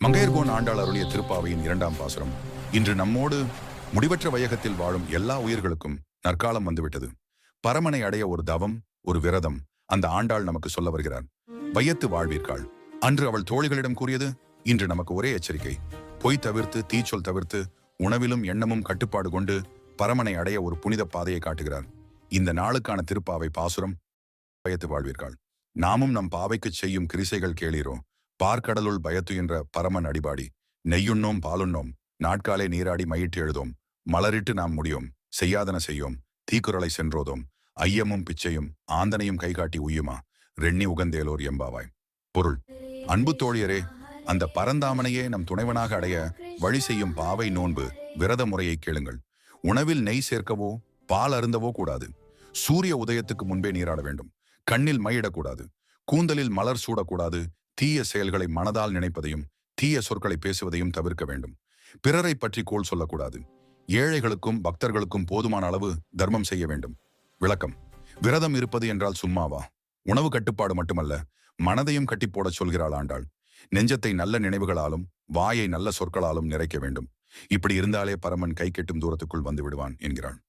மங்கையர்கோன் ஆண்டாள் அருளிய திருப்பாவையின் 2ஆம் பாசுரம். இன்று நம்மோடு முடிவற்ற வையகத்தில் வாழும் எல்லா உயிர்களுக்கும் நற்காலம் வந்துவிட்டது. பரமனை அடைய ஒரு தவம், ஒரு விரதம் அந்த ஆண்டாள் நமக்கு சொல்ல வருகிறார். வையத்து வாழ்வீர்கள். அன்று அவள் தோழிகளிடம் கூறியது இன்று நமக்கு ஒரே எச்சரிக்கை. பொய் தவிர்த்து, தீச்சொல் தவிர்த்து, உணவிலும் எண்ணமும் கட்டுப்பாடு கொண்டு பரமனை அடைய ஒரு புனித பாதையை காட்டுகிறார். இந்த நாளுக்கான திருப்பாவை பாசுரம். பயத்து வாழ்வீர்கள். நாமும் நம் பாவைக்கு செய்யும் கிரிசைகள் கேளீரோ. பார்க்கடலுள் பயத்து என்ற பரமன் அடிபாடி. நெய்யுண்ணோம் பாலுண்ணோம், நாட்காலே நீராடி மயிட்டு எழுதோம். மலரிட்டு நாம் முடியோம், செய்யாதன செய்யோம், தீக்குறளை சென்றோதோம். ஐயமும் பிச்சையும் ஆந்தனையும் கைகாட்டி உய்யுமா, ரெண்ணி உகந்தேலோர் எம்பாவாய். பொருள்: அன்பு தோழியரே, அந்த பரந்தாமனையே நம் துணைவனாக அடைய வழி செய்யும் பாவை நோன்பு விரத முறையை கேளுங்கள். உணவில் நெய் சேர்க்கவோ பால் அருந்தவோ கூடாது. சூரிய உதயத்துக்கு முன்பே நீராட வேண்டும். கண்ணில் மையிடக்கூடாது. கூந்தலில் மலர் சூடக்கூடாது. தீய செயல்களை மனதால் நினைப்பதையும் தீய சொற்களை பேசுவதையும் தவிர்க்க வேண்டும். பிறரை பற்றி கோள் சொல்லக்கூடாது. ஏழைகளுக்கும் பக்தர்களுக்கும் போதுமான அளவு தர்மம் செய்ய வேண்டும். விளக்கம்: விரதம் இருப்பது என்றால் சும்மாவா? உணவு கட்டுப்பாடு மட்டுமல்ல, மனதையும் கட்டி போடச் சொல்கிறாள் ஆண்டாள். நெஞ்சத்தை நல்ல நினைவுகளாலும் வாயை நல்ல சொற்களாலும் நிறைக்க வேண்டும். இப்படி இருந்தாலே பரமன் கை கெட்டும் தூரத்துக்குள் வந்து விடுவான் என்கிறாள்.